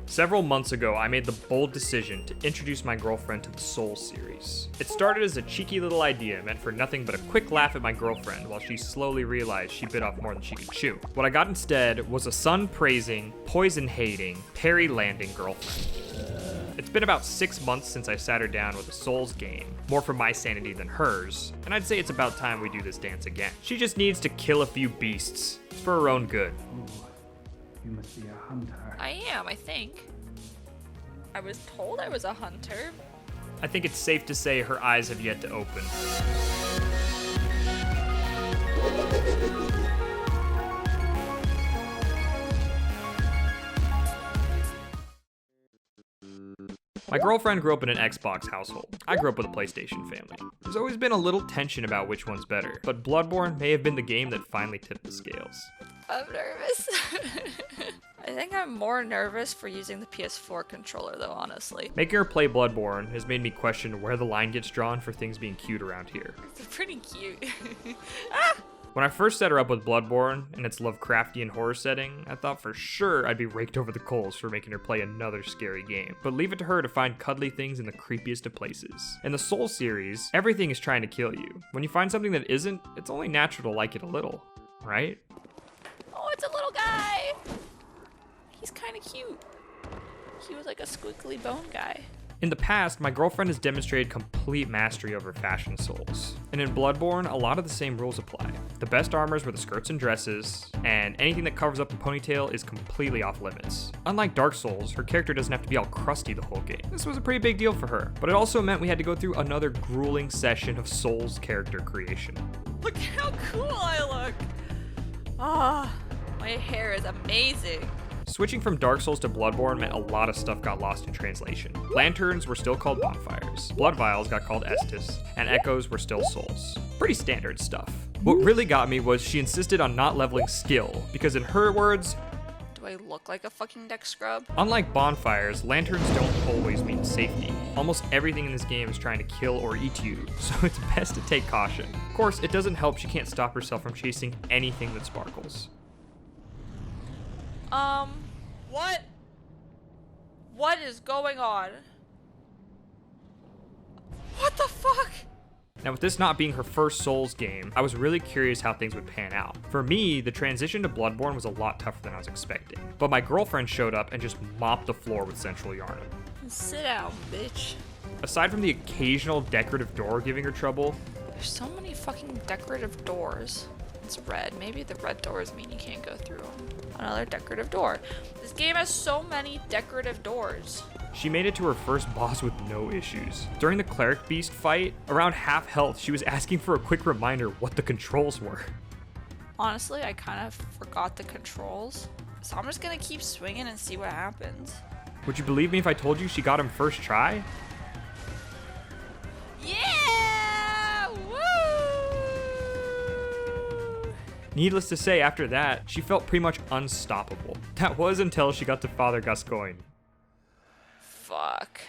Several months ago, I made the bold decision to introduce my girlfriend to the Souls series. It started as a cheeky little idea meant for nothing but a quick laugh at my girlfriend while she slowly realized she bit off more than she could chew. What I got instead was a sun-praising, poison-hating, parry-landing girlfriend. It's been about 6 months since I sat her down with a Souls game, more for my sanity than hers, and I'd say it's about time we do this dance again. She just needs to kill a few beasts. It's for her own good. You must be a hunter. I am, I think. I was told I was a hunter. I think it's safe to say her eyes have yet to open. My girlfriend grew up in an Xbox household. I grew up with a PlayStation family. There's always been a little tension about which one's better, but Bloodborne may have been the game that finally tipped the scales. I'm nervous. I think I'm more nervous for using the PS4 controller though, honestly. Making her play Bloodborne has made me question where the line gets drawn for things being cute around here. It's pretty cute. Ah! When I first set her up with Bloodborne and its Lovecraftian horror setting, I thought for sure I'd be raked over the coals for making her play another scary game. But leave it to her to find cuddly things in the creepiest of places. In the Souls series, everything is trying to kill you. When you find something that isn't, it's only natural to like it a little, right? Oh, it's a little guy! He's kind of cute. He was like a squiggly bone guy. In the past, my girlfriend has demonstrated complete mastery over fashion Souls. And in Bloodborne, a lot of the same rules apply. The best armors were the skirts and dresses, and anything that covers up the ponytail is completely off limits. Unlike Dark Souls, her character doesn't have to be all crusty the whole game. This was a pretty big deal for her, but it also meant we had to go through another grueling session of Souls character creation. Look how cool I look! Ah, my hair is amazing. Switching from Dark Souls to Bloodborne meant a lot of stuff got lost in translation. Lanterns were still called bonfires, blood vials got called Estus, and echoes were still souls. Pretty standard stuff. What really got me was she insisted on not leveling skill, because in her words, do I look like a fucking deck scrub? Unlike bonfires, lanterns don't always mean safety. Almost everything in this game is trying to kill or eat you, so it's best to take caution. Of course, it doesn't help she can't stop herself from chasing anything that sparkles. What? What is going on? What the fuck? Now with this not being her first Souls game, I was really curious how things would pan out. For me, the transition to Bloodborne was a lot tougher than I was expecting. But my girlfriend showed up and just mopped the floor with Central Yharnam. Sit down, bitch. Aside from the occasional decorative door giving her trouble, There's so many fucking decorative doors. It's red. Maybe the red doors mean you can't go through them. Another decorative door. This game has so many decorative doors. she made it to her first boss with no issues. During the Cleric beast fight, around half health, she was asking for a quick reminder what the controls were. Honestly, I kind of forgot the controls. So I'm just gonna keep swinging and see what happens. Would you believe me if I told you she got him first try? Yeah! Woo! Needless to say, after that, she felt pretty much unstoppable. That was until she got to Father Gascoigne. Fuck.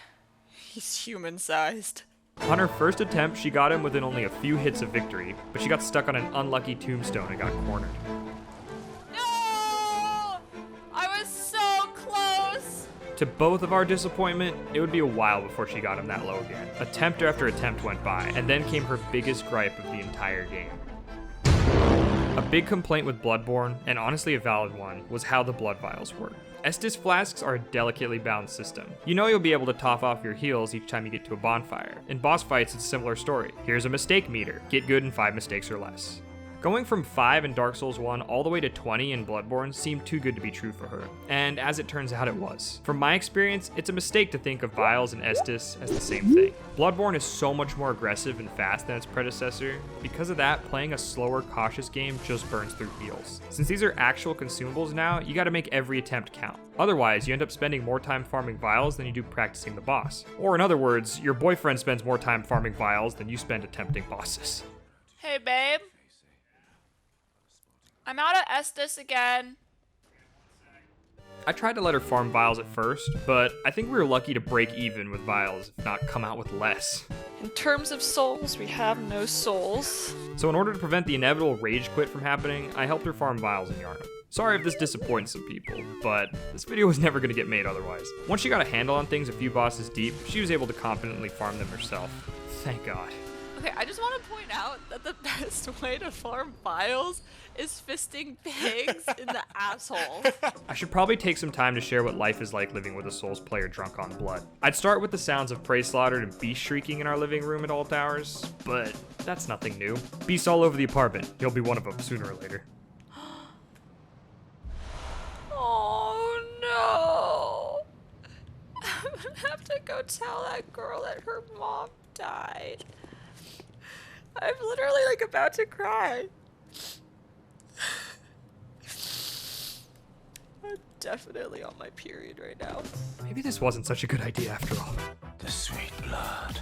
He's human-sized. On her first attempt, she got him within only a few hits of victory, but she got stuck on an unlucky tombstone and got cornered. No! I was so close! To both of our disappointment, it would be a while before she got him that low again. Attempt after attempt went by, and then came her biggest gripe of the entire game. A big complaint with Bloodborne, and honestly a valid one, was how the blood vials work. Estus flasks are a delicately balanced system. You know you'll be able to top off your heals each time you get to a bonfire. In boss fights, it's a similar story. Here's a mistake meter. Get good in 5 mistakes or less. Going from 5 in Dark Souls 1 all the way to 20 in Bloodborne seemed too good to be true for her, and as it turns out it was. From my experience, it's a mistake to think of vials and Estus as the same thing. Bloodborne is so much more aggressive and fast than its predecessor. Because of that, playing a slower, cautious game just burns through heals. Since these are actual consumables now, you gotta make every attempt count. Otherwise, you end up spending more time farming vials than you do practicing the boss. Or in other words, your boyfriend spends more time farming vials than you spend attempting bosses. Hey, babe. I'm out of Estus again. I tried to let her farm vials at first, but I think we were lucky to break even with vials, if not come out with less. In terms of souls, we have no souls. So in order to prevent the inevitable rage quit from happening, I helped her farm vials in Yharnam. Sorry if this disappoints some people, but this video was never going to get made otherwise. Once she got a handle on things a few bosses deep, she was able to confidently farm them herself. Thank God. Okay, I just want to point out that the best way to farm vials is fisting pigs in the asshole. I should probably take some time to share what life is like living with a Souls player drunk on blood. I'd start with the sounds of prey slaughtered and beasts shrieking in our living room at all hours, but that's nothing new. Beasts all over the apartment. You'll be one of them sooner or later. Oh no. I'm gonna have to go tell that girl that her mom died. I'm literally like about to cry. I'm definitely on my period right now. Maybe this wasn't such a good idea after all. The sweet blood.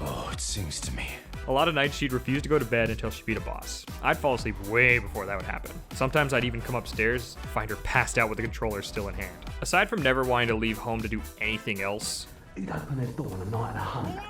Oh, it sings to me. A lot of nights she'd refuse to go to bed until she beat a boss. I'd fall asleep way before that would happen. Sometimes I'd even come upstairs, find her passed out with the controller still in hand. Aside from never wanting to leave home to do anything else, He'd open their door on a night and a hunt.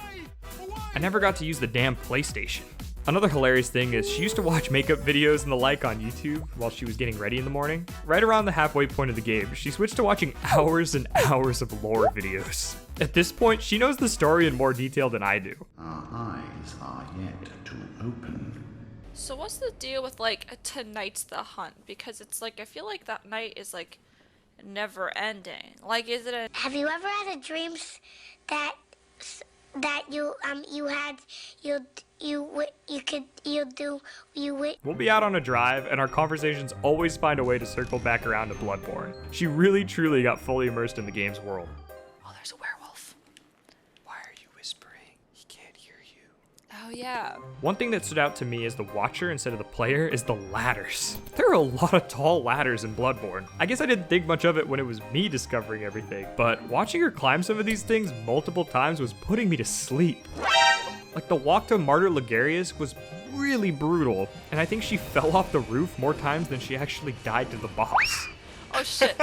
I never got to use the damn PlayStation. Another hilarious thing is she used to watch makeup videos and the like on YouTube while she was getting ready in the morning. Right around the halfway point of the game, she switched to watching hours and hours of lore videos. At this point, she knows the story in more detail than I do. Our eyes are yet to open. So what's the deal with like tonight's the hunt? Because it's like I feel like that night is like never ending. Like is it a Have you ever had a dream that We'll be out on a drive, and our conversations always find a way to circle back around to Bloodborne. She really truly got fully immersed in the game's world. Oh, there's a werewolf. Why are you whispering? He can't hear you. Oh yeah. One thing that stood out to me as the watcher instead of the player is the ladders. There are a lot of tall ladders in Bloodborne. I guess I didn't think much of it when it was me discovering everything, but watching her climb some of these things multiple times was putting me to sleep. Like the walk to Martyr Ligarius was really brutal, and I think she fell off the roof more times than she actually died to the boss. Oh shit.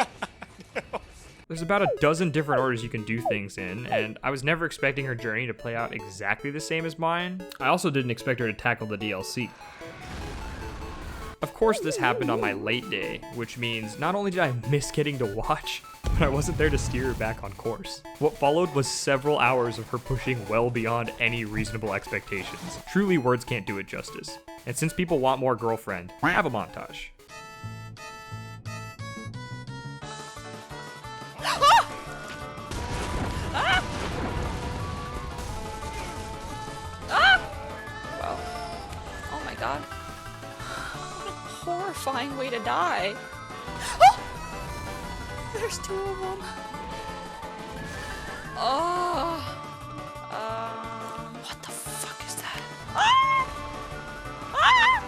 There's about a dozen different orders you can do things in, and I was never expecting her journey to play out exactly the same as mine. I also didn't expect her to tackle the DLC. Of course, this happened on my late day, which means not only did I miss getting to watch, but I wasn't there to steer her back on course. What followed was several hours of her pushing well beyond any reasonable expectations. Truly, words can't do it justice. And since people want more girlfriend, have a montage. Well, oh my god. What a horrifying way to die. Oh! There's two of them. Oh. What the fuck is that? Ah! Ah!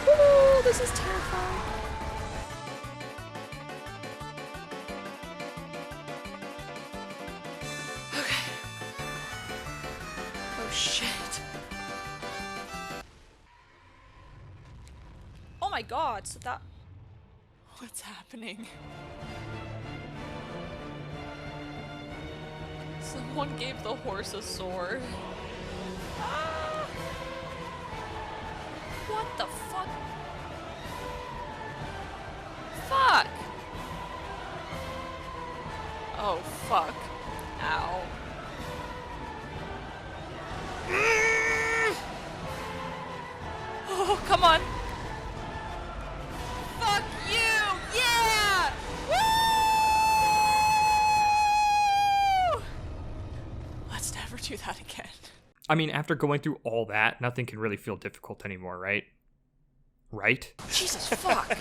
Ooh, this is terrifying. Okay. Oh shit. Oh my god, so that... What's happening? Someone gave the horse a sword. Ah! What the fuck? Fuck! Oh fuck. Ow. Oh, come on. Fuck you! Yeah! Woo! Let's never do that again. I mean, after going through all that, nothing can really feel difficult anymore, right? Right? Jesus fuck.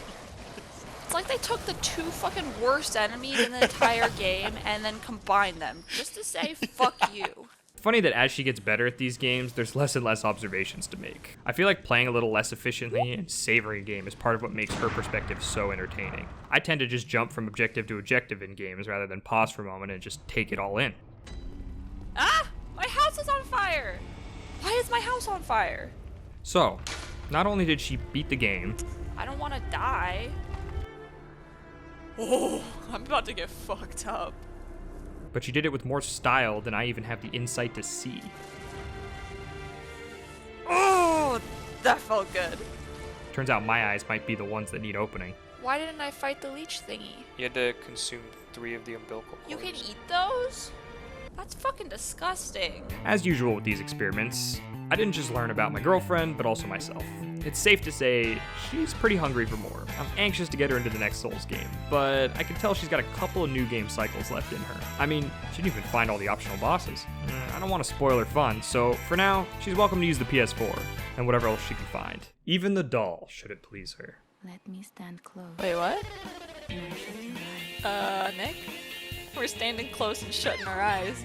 It's like they took the two fucking worst enemies in the entire game and then combined them just to say fuck you. Funny that as she gets better at these games, there's less and less observations to make. I feel like playing a little less efficiently and savoring a game is part of what makes her perspective so entertaining. I tend to just jump from objective to objective in games rather than pause for a moment and just take it all in. Ah! My house is on fire! Why is my house on fire? So, not only did she beat the game, I don't want to die. Oh, I'm about to get fucked up. but she did it with more style than I even have the insight to see. Oh, that felt good. Turns out my eyes might be the ones that need opening. Why didn't I fight the leech thingy? You had to consume 3 of the umbilical cords. You can eat those? That's fucking disgusting. As usual with these experiments, I didn't just learn about my girlfriend, but also myself. It's safe to say she's pretty hungry for more. I'm anxious to get her into the next Souls game, but I can tell she's got a couple of new game cycles left in her. I mean, she didn't even find all the optional bosses. I don't want to spoil her fun, so for now, she's welcome to use the PS4 and whatever else she can find. Even the doll, should it please her. Let me stand close. Wait, what? Now shut your eyes. Nick? We're standing close and shutting our eyes.